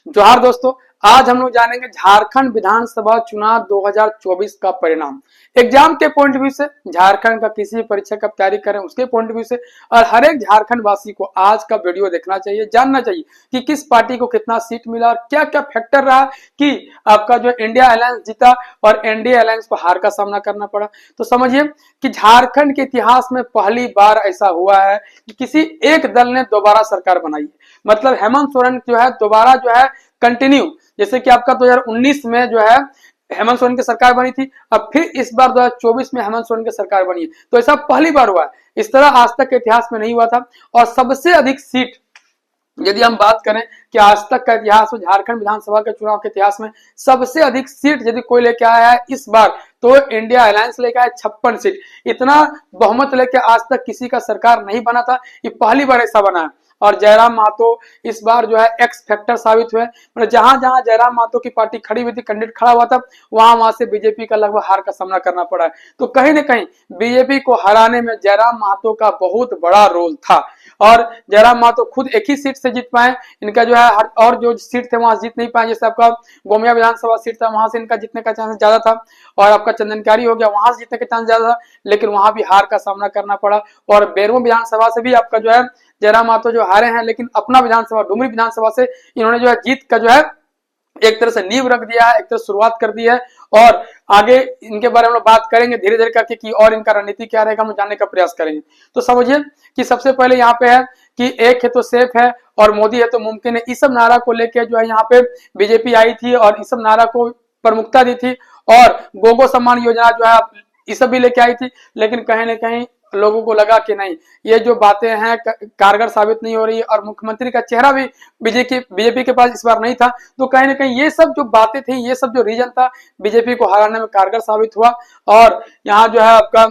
जोहार दोस्तों, आज हम लोग जानेंगे झारखंड विधानसभा चुनाव 2024 का परिणाम। एग्जाम के पॉइंट व्यू से, झारखंड का किसी भी परीक्षा का तैयारी करें उसके पॉइंट व्यू से, और हर एक झारखंड वासी को आज का वीडियो देखना चाहिए, जानना चाहिए कि किस पार्टी को कितना सीट मिला और क्या क्या फैक्टर रहा कि आपका जो इंडिया अलायंस जीता और एनडीए अलायंस को हार का सामना करना पड़ा। तो समझिए कि झारखंड के इतिहास में पहली बार ऐसा हुआ है कि किसी एक दल ने दोबारा सरकार बनाई है। मतलब हेमंत सोरेन जो है दोबारा जो है कंटिन्यू, जैसे कि आपका 2019 में जो है हेमंत सोरेन की सरकार बनी थी, अब फिर इस बार 2024 में हेमंत सोरेन की सरकार बनी है। तो ऐसा पहली बार हुआ है, इस तरह आज तक के इतिहास में नहीं हुआ था। और सबसे अधिक सीट यदि हम बात करें कि आज तक का इतिहास में झारखंड विधानसभा के चुनाव के इतिहास में सबसे अधिक सीट यदि कोई लेके आया है इस बार, तो इंडिया अलायंस लेके आया 56 सीट। इतना बहुमत लेके आज तक किसी का सरकार नहीं बना था, ये पहली बार ऐसा बना है। और जयराम महतो इस बार जो है एक्स फैक्टर साबित हुए। मतलब जहां जहां जयराम महतो की पार्टी खड़ी हुई थी, कैंडिडेट खड़ा हुआ था, वहां से बीजेपी का लगभग हार का सामना करना पड़ा है। तो कहीं ना कहीं बीजेपी को हराने में जयराम महतो का बहुत बड़ा रोल था। और जयराम महतो खुद एक ही सीट से जीत पाए, इनका जो है और जो सीट थे वहां जीत नहीं पाए। जैसे आपका गोमिया विधानसभा सीट था, वहां से इनका जीतने का चांस ज्यादा था, और आपका चंदनकारी हो गया, वहां से जीतने का चांस ज्यादा था, लेकिन वहां भी हार का सामना करना पड़ा। और बेरमो विधानसभा से भी आपका जो है जयराम महतो जो हारे हैं, लेकिन अपना विधानसभा डुमरी विधानसभा से इन्होंने जो है जीत का जो है एक तरह से नींव रख दिया है, एक तरह शुरुआत कर दी है। और आगे इनके बारे में बात करेंगे धीरे धीरे करके कि और इनका रणनीति क्या रहेगा, हम जानने का प्रयास करेंगे। तो समझिए कि सबसे पहले यहाँ पे है कि एक है तो सेफ है और मोदी है तो मुमकिन है, इस सब नारा को लेकर जो है यहाँ पे बीजेपी आई थी और इस सब नारा को प्रमुखता दी थी। और गोगो सम्मान योजना जो है इस सब भी लेके आई थी, लेकिन कहीं ना कहीं लोगों को लगा कि नहीं, ये जो बातें हैं कारगर साबित नहीं हो रही है। और मुख्यमंत्री का चेहरा भी बीजेपी के पास इस बार नहीं था। तो कहीं ना कहीं ये सब जो बातें थी, ये सब जो रीजन था, बीजेपी को हराने में कारगर साबित हुआ। और यहाँ जो है आपका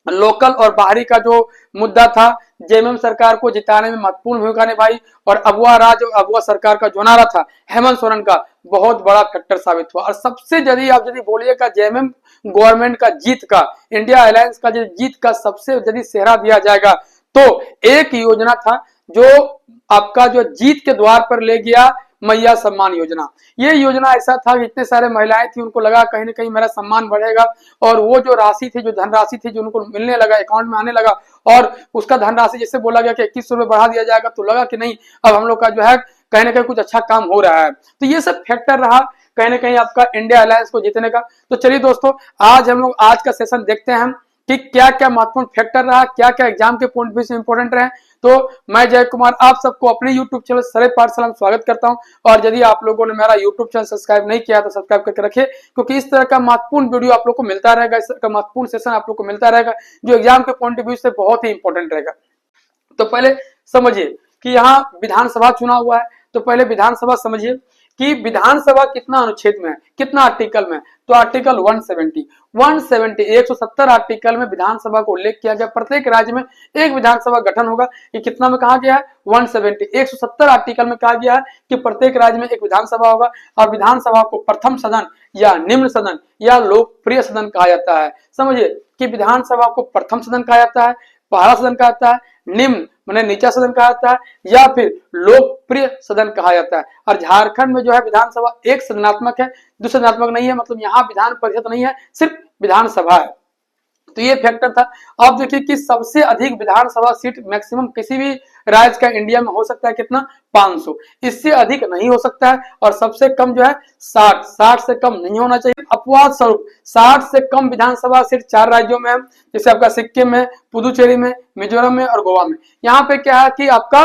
लोकल और बाहरी का जो मुद्दा था, जेएमएम सरकार को जिताने में महत्वपूर्ण भूमिका निभाई। और अगवा राज और अगवा सरकार का जो नारा था हेमंत सोरेन का, बहुत बड़ा फैक्टर साबित हुआ। और सबसे यदि आप यदि बोलिएगा जेएमएम गवर्नमेंट का जीत का, इंडिया अलायंस का जीत का सबसे यदि सेहरा दिया जाएगा, तो एक योजना था जो आपका जो जीत के द्वार पर ले गया, मैया सम्मान योजना। ये योजना ऐसा था कि इतने सारे महिलाएं थी, उनको लगा कहीं ना कहीं मेरा सम्मान बढ़ेगा। और वो जो राशि थी, जो धनराशि थी, जो उनको मिलने लगा, अकाउंट में आने लगा, और उसका धनराशि जैसे बोला गया कि 2100 रुपए बढ़ा दिया जाएगा, तो लगा कि नहीं, अब हम लोग का जो है कहीं ना कहीं कुछ अच्छा काम हो रहा है। तो ये सब फैक्टर रहा कहीं ना कहीं आपका इंडिया अलायंस को जीतने का। तो चलिए दोस्तों, आज हम लोग आज का सेशन देखते हैं कि क्या क्या महत्वपूर्ण फैक्टर रहा, क्या क्या एग्जाम के पॉइंट से इंपॉर्टेंट रहे। तो मैं जय कुमार आप सबको अपने YouTube चैनल सरय पाठशाला में स्वागत करता हूं। और यदि आप लोगों ने मेरा YouTube चैनल सब्सक्राइब नहीं किया तो सब्सक्राइब करके रखिए, क्योंकि इस तरह का महत्वपूर्ण वीडियो आप लोग को मिलता रहेगा, इस तरह का महत्वपूर्ण सेशन आप लोग को मिलता रहेगा जो एग्जाम के पॉइंट ऑफ व्यू से बहुत ही इंपॉर्टेंट रहेगा। तो पहले समझिए कि यहाँ विधानसभा चुनाव हुआ है। तो पहले विधानसभा समझिए कि विधानसभा कितना अनुच्छेद में है, कितना आर्टिकल में। तो आर्टिकल 170 170 आर्टिकल में विधानसभा को उल्लेख किया गया। प्रत्येक राज्य में एक विधानसभा गठन होगा। ये कितना में कहा गया है? 170 आर्टिकल में कहा गया है कि प्रत्येक राज्य में एक विधानसभा होगा। और विधानसभा को प्रथम सदन या निम्न सदन या लोकप्रिय सदन कहा जाता है। समझिए कि विधानसभा को प्रथम सदन कहा जाता है, पहला सदन कहा जाता है, निम्न माने नीचा सदन कहा जाता है, या फिर लोकप्रिय सदन कहा जाता है। और झारखंड में जो है विधानसभा एक सदनात्मक है, दूसरा नहीं है। मतलब यहाँ विधान परिषद नहीं है, सिर्फ विधानसभा है। तो ये फैक्टर था। अब देखिए कि सबसे अधिक विधानसभा सीट मैक्सिमम किसी भी राज्य का इंडिया में हो सकता है कितना? 500, इससे अधिक नहीं हो सकता है। और सबसे कम जो है 60 से कम नहीं होना चाहिए। अपवाद स्वरूप 60 से कम विधानसभा सीट 4 राज्यों में है, जैसे आपका सिक्किम में, पुदुचेरी में, मिजोरम में और गोवा में। यहाँ पे क्या है कि आपका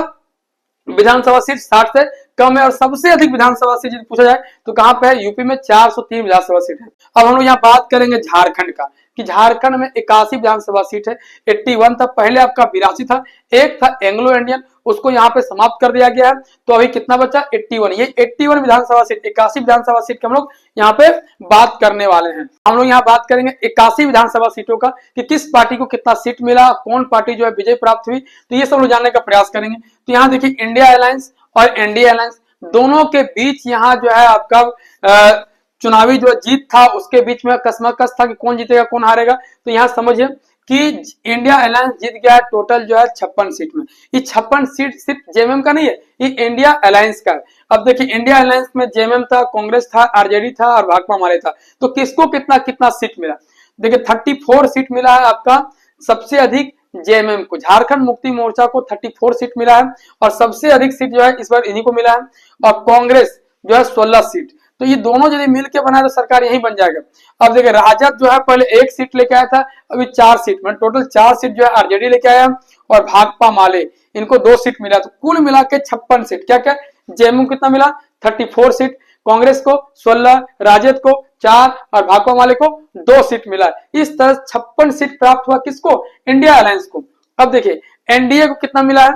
विधानसभा सीट 60 से कम है। और सबसे अधिक विधानसभा सीट यदि पूछा जाए तो कहां पे है? यूपी में 403 विधानसभा सीट है। अब हम लोग यहाँ बात करेंगे झारखंड का, कि झारखंड में 81 विधानसभा सीट है। 81 था, पहले आपका 82 था, एक था एंग्लो इंडियन, उसको यहाँ पे समाप्त कर दिया गया है। तो अभी कितना बचा? 81। ये 81 विधानसभा सीट, 81 विधानसभा सीट के हम लोग यहाँ पे बात करने वाले हैं। हम लोग यहाँ बात करेंगे 81 विधानसभा सीटों का, कि किस पार्टी को कितना सीट मिला, कौन पार्टी जो है विजय प्राप्त हुई। तो ये सब लोग जानने का प्रयास करेंगे। तो यहाँ देखिए इंडिया अलायंस और एनडीए अलायंस दोनों के बीच यहाँ जो है आपका चुनावी जो जीत था उसके बीच में कसमकस था कि कौन जीतेगा कौन हारेगा। तो यहाँ समझिए कि इंडिया अलायंस जीत गया है टोटल जो है 56 सीट में। ये 56 सीट सिर्फ जेएमएम का नहीं है, ये इंडिया अलायंस का है। अब देखिए इंडिया अलायंस में जेएमएम था, कांग्रेस था, आरजेडी था और भाकपा माले था। तो किसको कितना कितना सीट मिला? देखिए 34 सीट मिला है आपका, सबसे अधिक जेएमएम को, झारखंड मुक्ति मोर्चा को 34 सीट मिला है और सबसे अधिक सीट जो है इस बार इन्हीं को मिला है। और कांग्रेस जो है 16 सीट। तो ये दोनों यदि मिलकर बनाए तो सरकार यही बन जाएगा। अब देखिए राजद जो है पहले 1 सीट लेके आया था, अभी 4 सीट, मतलब टोटल 4 सीट जो है आरजेडी लेके आया और भाकपा माले इनको 2 सीट मिला। तो कुल मिला के 56 सीट। क्या क्या? जेएमएम कितना मिला? 34 सीट, कांग्रेस को 16, राजद को 4 और भाकपा माले को 2 सीट मिला। इस तरह 56 सीट प्राप्त हुआ किसको? इंडिया अलायंस को। अब देखिए एनडीए को कितना मिला है?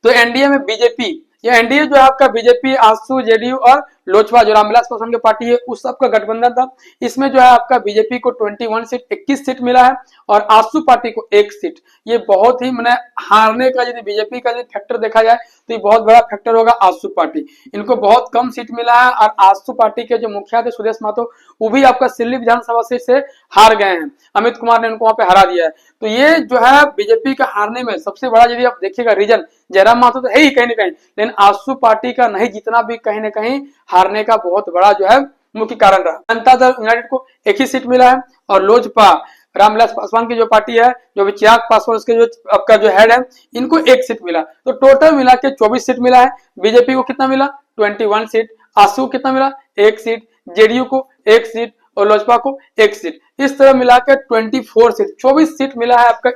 तो एनडीए में बीजेपी, ये एनडीए जो है आपका बीजेपी, आजसू, जेडीयू और लोजपा जो रामविलास पासवान की पार्टी है उस सबका गठबंधन था। इसमें जो है आपका बीजेपी को 21 सीट 21 सीट मिला है और आजसू पार्टी को 1 सीट। ये बहुत ही मैंने हारने का यदि बीजेपी का यदि फैक्टर देखा जाए तो ये बहुत बड़ा फैक्टर होगा आजसू पार्टी। इनको बहुत कम सीट मिला है और आजसू पार्टी के जो मुखिया थे सुदेश महतो, वो भी आपका सिल्ली विधानसभा सीट से हार गए हैं। अमित कुमार ने उनको वहां पे हरा दिया है। तो ये जो है बीजेपी का हारने में सबसे बड़ा यदि आप देखिएगा रीजन, जयराम महतो तो है ही कहीं ना कहीं, लेकिन आजसू पार्टी का नहीं जीतना भी कहीं ना कहीं हारने का बहुत बड़ा जो है मुख्य कारण रहा। जनता दल यूनाइटेड को 1 ही सीट मिला है और लोजपा, रामविलास पासवान की जो पार्टी है, जो भी चिराग पासवान उसके जो आपका जो हेड है, इनको 1 सीट मिला। तो टोटल मिला के 24 सीट मिला है। बीजेपी को कितना मिला? 21 सीट, आजसू को कितना मिला? 1 सीट, जेडीयू को 1 सीट और लोजपा को 1 सीट। इस तरह मिलाकर 24 सीट, 24 सीट मिला है आपका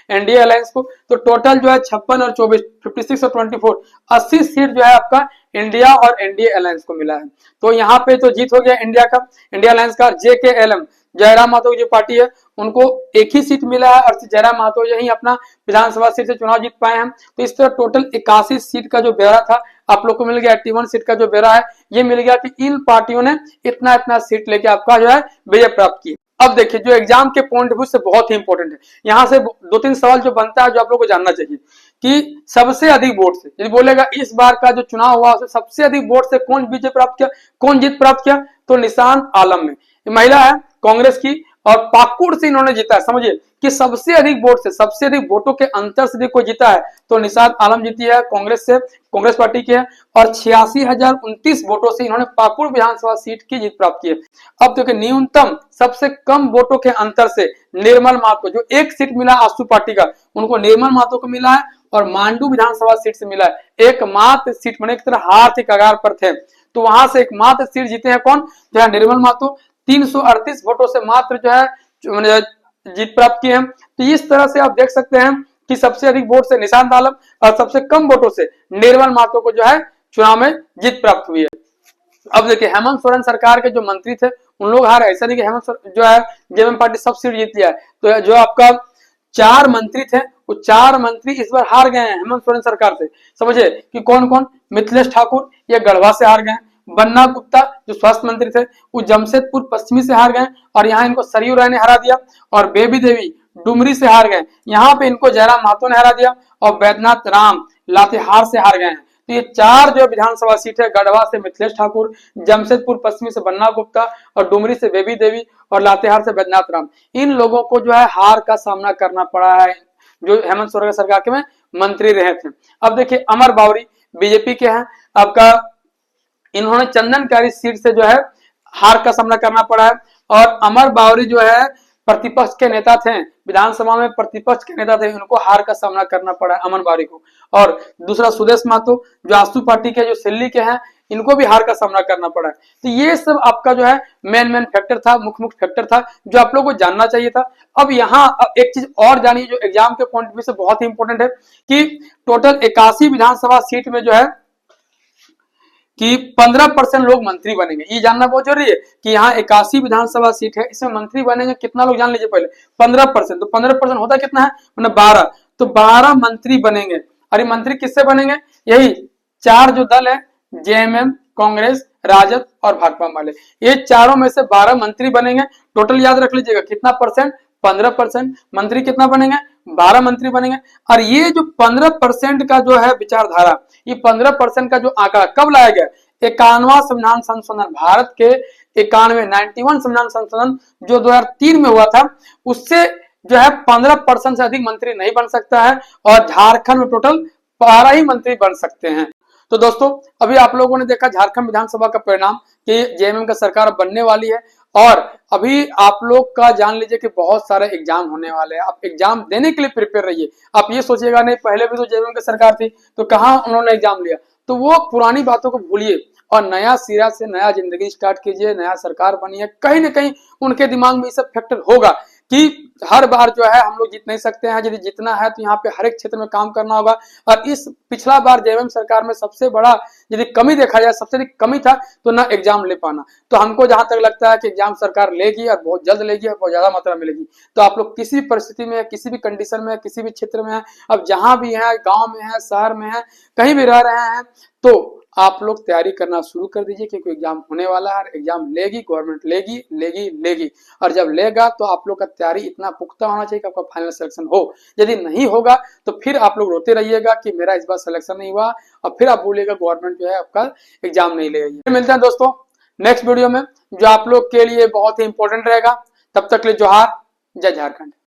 एनडीए अलायंस को। तो टोटल जो है 56 और 24, 56 और 24, 80 सीट जो है आपका इंडिया और एनडीए अलायंस को मिला है। तो यहाँ पे तो जीत हो गया इंडिया का, इंडिया अलायंस का। जेकेएलएम, जयराम महतो की जो पार्टी है, उनको 1 ही सीट मिला है और जयराम महतो यही अपना विधानसभा सीट से चुनाव जीत पाए हैं। तो इस तरह टोटल 81 सीट का जो ब्यौरा था आप लोग को मिल गया। 81 सीट का जो ब्यौरा है ये मिल गया कि इन पार्टियों ने इतना इतना सीट लेके आपका जो है विजय प्राप्त की। अब देखिए जो एग्जाम के पॉइंट ऑफ व्यू से बहुत ही इंपॉर्टेंट है, यहाँ से 2-3 सवाल जो बनता है जो आप लोग को जानना चाहिए कि सबसे अधिक वोट से यदि बोलेगा इस बार का जो चुनाव हुआ उसमें सबसे अधिक वोट से कौन विजय प्राप्त किया, कौन जीत प्राप्त किया? तो निशान आलम ने, महिला है कांग्रेस की और पाकुड़ से इन्होंने जीता है। समझिए कि सबसे अधिक वोट से, सबसे अधिक वोटों के अंतर से कोई जीता है तो निशान आलम जीती है कांग्रेस से, कांग्रेस पार्टी की है और 86,029 वोटों से इन्होंने पाकुड़ विधानसभा सीट की जीत प्राप्त की है। अब देखिए न्यूनतम सबसे कम वोटों के अंतर से निर्मल महतो, जो 1 सीट मिला आजसू पार्टी का, उनको निर्मल महतो को मिला है और मांडू विधानसभा सीट से मिला है। एकमात्र सीट, मैंने एक तरह हार के कगार पर थे तो वहां से एकमात्र सीट जीते हैं कौन? जो है निर्मल महतो, 338 वोटों से मात्र जो है जीत प्राप्त की है। तो इस तरह से आप देख सकते हैं कि सबसे अधिक वोट से निशांत आलम और सबसे कम वोटों से निर्मल महतो को जो है चुनाव में जीत प्राप्त हुई है। अब देखिए हेमंत सोरेन सरकार के जो मंत्री थे उन लोग हारे, ऐसा नहीं कि हेमंत सोरेन जो है जेएमएम पार्टी सब सीट जीत लिया है। तो जो आपका 4 मंत्री थे वो 4 मंत्री इस बार हार गए हैं हेमंत सोरेन सरकार से। समझिए कि कौन कौन? मिथिलेश ठाकुर ये गढ़वा से हार गए, बन्ना गुप्ता जो स्वास्थ्य मंत्री थे वो जमशेदपुर पश्चिमी से हार गए और यहाँ इनको सरयू राय ने हरा दिया, और बेबी देवी डुमरी से हार गए, यहाँ पे इनको जयराम महतो ने हरा दिया, और वैद्यनाथ राम लातेहार से हार गए हैं। तो ये 4 जो विधानसभा सीट है, गढ़वा से मिथिलेश ठाकुर, जमशेदपुर पश्चिमी से बन्ना गुप्ता और डुमरी से बेबी देवी और लातेहार से वैद्यनाथ राम, इन लोगों को जो है हार का सामना करना पड़ा है जो हेमंत सोरेन सरकार के में मंत्री रहे थे। अब देखिए अमर बावरी बीजेपी के हैं आपका, इन्होंने चंदनकारी सीट से जो है हार का सामना करना पड़ा है और अमर बावरी जो है प्रतिपक्ष के नेता थे, विधानसभा में प्रतिपक्ष के नेता थे, उनको हार का सामना करना पड़ा है अमर बावरी को। और दूसरा सुदेश महतो जो आजसू पार्टी के जो सिल्ली के हैं, इनको भी हार का सामना करना पड़ा है। तो ये सब आपका जो है मेन फैक्टर था, मुख्य फैक्टर था जो आप लोगों को जानना चाहिए था। अब यहाँ एक चीज और जानिए जो एग्जाम के पॉइंट ऑफ व्यू से बहुत ही इंपॉर्टेंट है कि टोटल 81 विधानसभा सीट में जो है कि 15% लोग मंत्री बनेंगे। ये जानना बहुत जरूरी है कि यहाँ 81 विधानसभा सीट है, इसमें मंत्री बनेंगे कितना लोग जान लीजिए पहले, 15%। तो 15% होता कितना है? मतलब 12। तो 12 मंत्री बनेंगे। अरे मंत्री किससे बनेंगे? यही 4 जो दल है, जेएमएम, कांग्रेस, राजद और भाकपा माले, ये चारों में से 12 मंत्री बनेंगे। टोटल याद रख लीजिएगा कितना परसेंट? 15%। मंत्री कितना बनेंगे? 12 मंत्री बनेंगे। और ये जो 15% का जो है विचारधारा, ये 15% का जो आंकड़ा कब लाया गया? 91वां संविधान संशोधन, भारत के 91 संविधान संशोधन जो 2003 में हुआ था, उससे जो है 15% से अधिक मंत्री नहीं बन सकता है और झारखंड में टोटल 12 ही मंत्री बन सकते हैं। तो दोस्तों अभी आप लोगों ने देखा झारखंड विधानसभा का परिणाम कि जेएमएम का सरकार बनने वाली है और अभी आप लोग का जान लीजिए कि बहुत सारे एग्जाम होने वाले हैं। आप एग्जाम देने के लिए प्रिपेयर रहिए। आप ये सोचिएगा नहीं पहले भी तो जेएमएम की सरकार थी तो कहाँ उन्होंने एग्जाम लिया, तो वो पुरानी बातों को भूलिए और नया सिरा से नया जिंदगी स्टार्ट कीजिए। नया सरकार बनी है, कहीं ना कहीं उनके दिमाग में ये सब फैक्टर होगा कि हर बार जो है हम लोग जीत नहीं सकते हैं, यदि जीतना है तो यहाँ पे हर एक क्षेत्र में काम करना होगा। और इस पिछला बार जेएमएम सरकार में सबसे बड़ा यदि कमी देखा जाए, सबसे अधिक कमी था तो ना एग्जाम ले पाना। तो हमको जहां तक लगता है कि एग्जाम सरकार लेगी और बहुत जल्द लेगी और बहुत ज्यादा मात्रा में मिलेगी। तो आप लोग किसी परिस्थिति में, किसी भी कंडीशन में, किसी भी क्षेत्र में है, अब जहां भी है, गांव में है, शहर में है, कहीं भी रह रहे हैं, तो आप लोग तैयारी करना शुरू कर दीजिए क्योंकि एग्जाम होने वाला है। एग्जाम लेगी गवर्नमेंट, लेगी और जब लेगा तो आप लोग का तैयारी इतना पुख्ता होना चाहिए कि आपका फाइनल सिलेक्शन हो। यदि नहीं होगा तो फिर आप लोग रोते रहिएगा कि मेरा इस बार सिलेक्शन नहीं हुआ और फिर आप बोलिएगा गवर्नमेंट जो है आपका एग्जाम नहीं ले रही है। मिलते हैं दोस्तों नेक्स्ट वीडियो में जो आप लोग के लिए बहुत ही इंपॉर्टेंट रहेगा। तब तक के लिए जोहार, जय झारखंड।